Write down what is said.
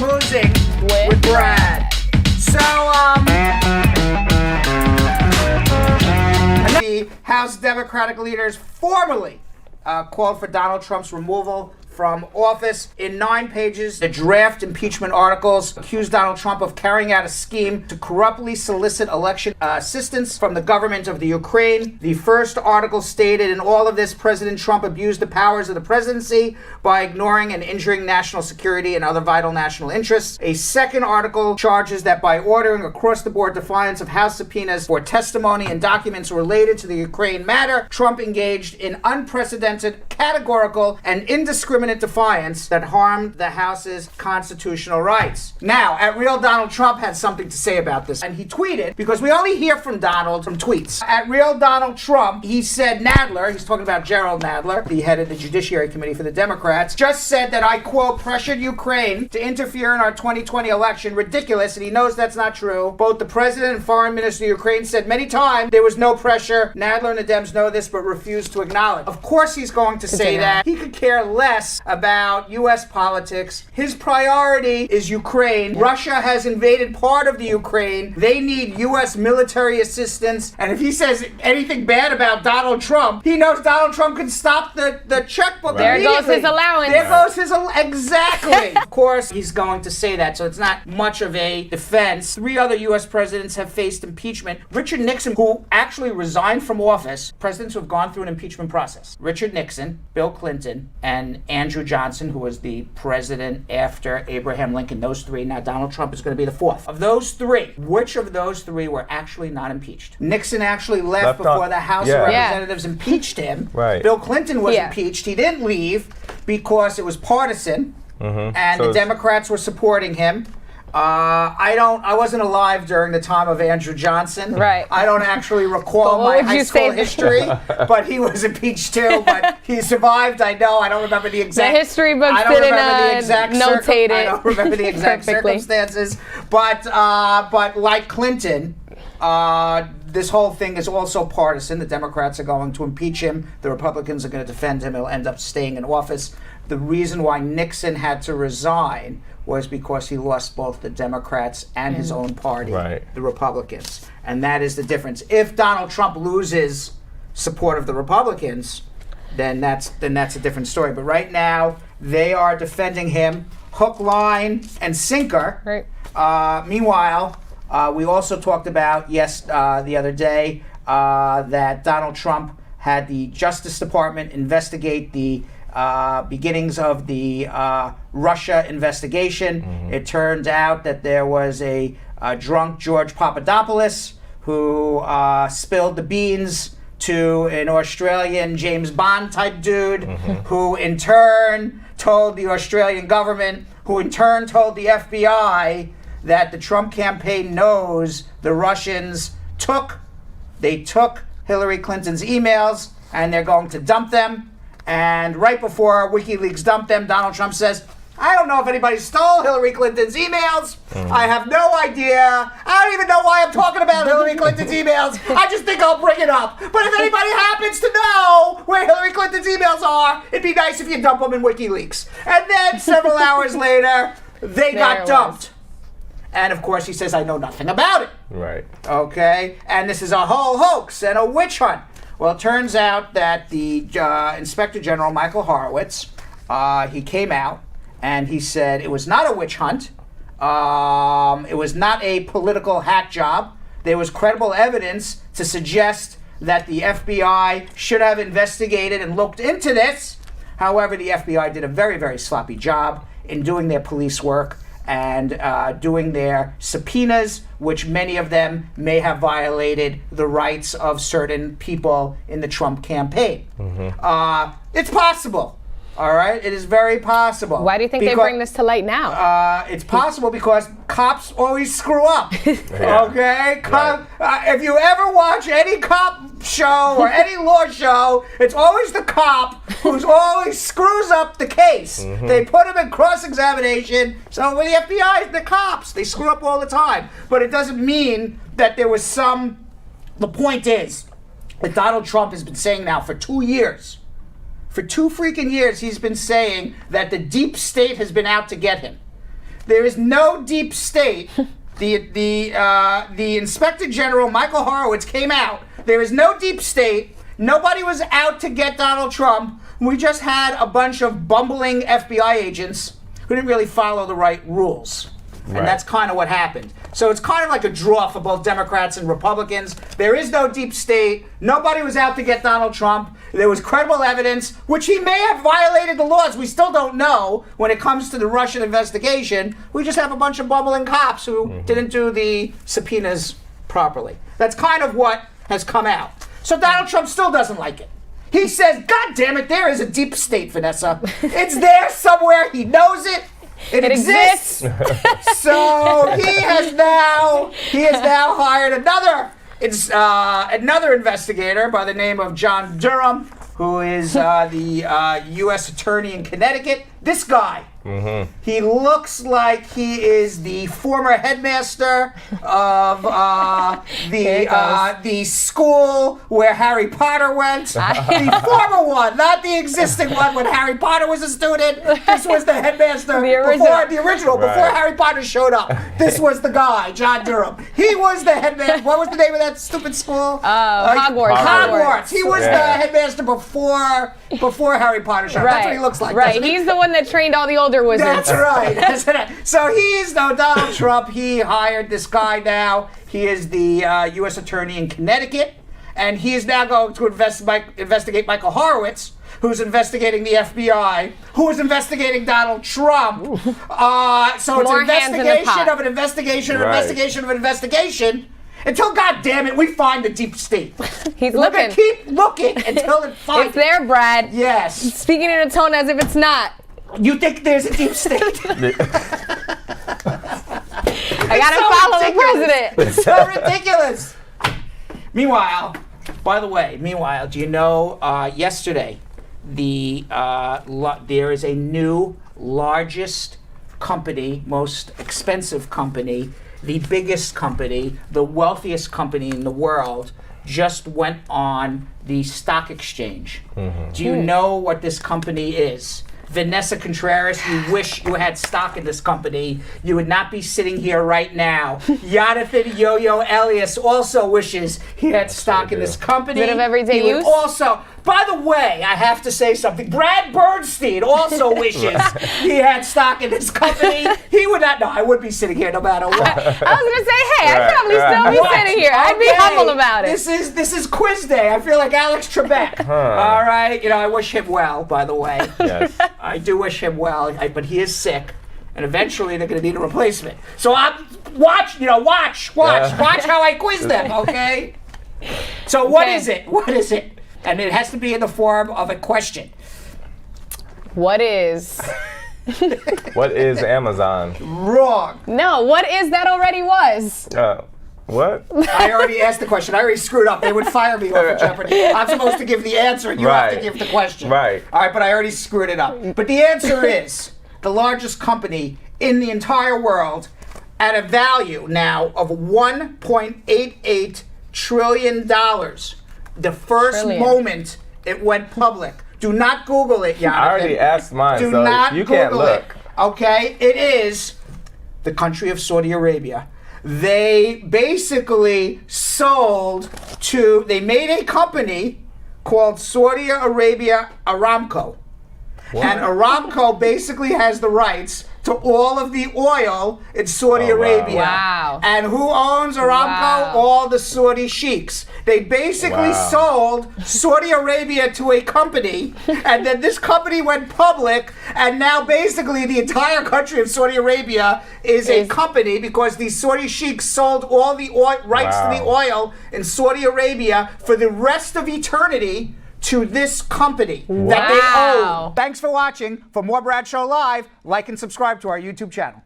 Schmoozing with Brad. So, the House Democratic leaders formally called for Donald Trump's removal from office. In 9 pages, the draft impeachment articles accused Donald Trump of carrying out a scheme to corruptly solicit election assistance from the government of the Ukraine. The first article stated, in all of this, President Trump abused the powers of the presidency by ignoring and injuring national security and other vital national interests. A second article charges that by ordering across-the-board defiance of House subpoenas for testimony and documents related to the Ukraine matter, Trump engaged in unprecedented, categorical, and indiscriminate defiance that harmed the House's constitutional rights. Now, At Real Donald Trump had something to say about this, and he tweeted, because we only hear from Donald from tweets. At Real Donald Trump, he said Nadler, he's talking about Gerald Nadler, the head of the Judiciary Committee for the Democrats, just said that I, quote, pressured Ukraine to interfere in our 2020 election. Ridiculous, and he knows that's not true. Both the president and foreign minister of Ukraine said many times there was no pressure. Nadler and the Dems know this, but refused to acknowledge. Of course he's going to say that. He could care less about U.S. politics. His priority is Ukraine. Russia has invaded part of the Ukraine. They need U.S. military assistance. And if he says anything bad about Donald Trump, he knows Donald Trump can stop the checkbook immediately. There goes his allowance. There goes his exactly. Of course, he's going to say that, so it's not much of a defense. 3 other U.S. presidents have faced impeachment. Richard Nixon, who actually resigned from office, presidents who have gone through an impeachment process. Richard Nixon, Bill Clinton, and Andrew Johnson, who was the president after Abraham Lincoln. Those 3. Now Donald Trump is going to be the 4th. Of those 3, which of those 3 were actually not impeached? Nixon actually left before the House of Representatives impeached him. Right. Bill Clinton was impeached. He didn't leave because it was partisan, and so the Democrats were supporting him. I wasn't alive during the time of Andrew Johnson. Right. I don't actually recall my high school history, but he was impeached too. But he survived. I know. I don't remember the exact. The history books didn't notate it. I don't remember the exact circumstances. But like Clinton, this whole thing is also partisan. The Democrats are going to impeach him. The Republicans are going to defend him. He'll end up staying in office. The reason why Nixon had to resign was because he lost both the Democrats and his own party, the Republicans. And that is the difference. If Donald Trump loses support of the Republicans, then that's a different story. But right now, they are defending him hook, line, and sinker. Right. Meanwhile, we also talked about, the other day, that Donald Trump had the Justice Department investigate the beginnings of the Russia investigation. It turned out that there was a drunk George Papadopoulos who spilled the beans to an Australian James Bond type dude, who in turn told the Australian government, who in turn told the FBI that the Trump campaign knows the Russians took Hillary Clinton's emails and they're going to dump them. And right before WikiLeaks dumped them, Donald Trump says, I don't know if anybody stole Hillary Clinton's emails. I have no idea. I don't even know why I'm talking about Hillary Clinton's emails. I just think I'll bring it up. But if anybody happens to know where Hillary Clinton's emails are, it'd be nice if you dump them in WikiLeaks. And then several hours later, they got dumped. And of course, he says, I know nothing about it. Right. Okay? And this is a whole hoax and a witch hunt. Well, it turns out that the Inspector General, Michael Horowitz, he came out and he said it was not a witch hunt. It was not a political hack job. There was credible evidence to suggest that the FBI should have investigated and looked into this. However, the FBI did a very, very sloppy job in doing their police work and doing their subpoenas, which many of them may have violated the rights of certain people in the Trump campaign. It's possible. All right? It is very possible. Why do you think they bring this to light now? It's possible because cops always screw up. Okay? If you ever watch any cop show or any law show, it's always the cop who's always screws up the case. They put him in cross-examination. So with the FBI, the cops, they screw up all the time. But it doesn't mean that there was some... The point is that Donald Trump has been saying now for 2 years, for 2 freaking years, he's been saying that the deep state has been out to get him. there is no deep state. The Inspector General, Michael Horowitz, came out. There is no deep state. Nobody was out to get Donald Trump. We just had a bunch of bumbling FBI agents who didn't really follow the right rules. And that's kind of what happened. So it's kind of like a draw for both Democrats and Republicans. There is no deep state. Nobody was out to get Donald Trump. There was credible evidence, which he may have violated the laws. We still don't know when it comes to the Russian investigation. We just have a bunch of bumbling cops who didn't do the subpoenas properly. That's kind of what has come out. So Donald Trump still doesn't like it. He says, God damn it, there is a deep state, Vanessa. It's there somewhere. He knows it. It exists. So he has now hired another investigator by the name of John Durham, who is the U.S. Attorney in Connecticut. This guy. He looks like he is the former headmaster of the school where Harry Potter went. The former one, not the existing one when Harry Potter was a student. This was the headmaster before Harry Potter showed up. This was the guy, John Durham. He was the headmaster. What was the name of that stupid school? Hogwarts. He was the headmaster before Harry Potter showed up. That's what he looks like. Right. He's the one that trained all the older wizards. That's right. So he's Donald Trump. He hired this guy now. He is the U.S. Attorney in Connecticut, and he is now going to investigate Michael Horowitz, who's investigating the FBI, who is investigating Donald Trump. So it's an investigation of an investigation of an investigation of an investigation. Until, God damn it, we find the deep state. He's We're looking. gonna keep looking until it finds. It's there, Brad. Yes. Speaking in a tone as if it's not. You think there's a deep state? I gotta follow the president. It's so ridiculous. Meanwhile, do you know, yesterday, there is a new, largest company, most expensive company, the biggest company, the wealthiest company in the world, just went on the stock exchange. Do you know what this company is? Vanessa Contreras, you wish you had stock in this company. You would not be sitting here right now. Jonathan Yo-Yo Elias also wishes he had stock in this company. Bit of everyday use? Also, by the way, I have to say something. Brad Bernstein also wishes he had stock in this company. He would not. No, I would be sitting here no matter what. I was gonna say, hey, I'd probably still be sitting here. I'd be humble about it. This is quiz day. I feel like Alex Trebek. All right, I wish him well. By the way, Yes. I do wish him well, but he is sick, and eventually they're going to need a replacement. So watch how I quiz them. Okay. So what is it? What is it? And it has to be in the form of a question. What is? What is Amazon? Wrong. No, what is that already was? What? I already asked the question. I already screwed up. They would fire me off of Jeopardy. I'm supposed to give the answer, and you have to give the question. Right. All right, but I already screwed it up. But the answer is the largest company in the entire world at a value now of $1.88 trillion. The first moment it went public. Do not Google it, Jonathan. I already asked mine, Do so not you Google can't look. it. Okay? It is the country of Saudi Arabia. They basically they made a company called Saudi Arabia Aramco. What? And Aramco basically has the rights to all of the oil in Saudi Arabia. Wow. And who owns Aramco? Wow. All the Saudi sheiks. They basically sold Saudi Arabia to a company, and then this company went public, and now basically the entire country of Saudi Arabia is a company because these Saudi sheiks sold all the rights to the oil in Saudi Arabia for the rest of eternity to this company that they own. Thanks for watching. For more Brad Show Live, like and subscribe to our YouTube channel.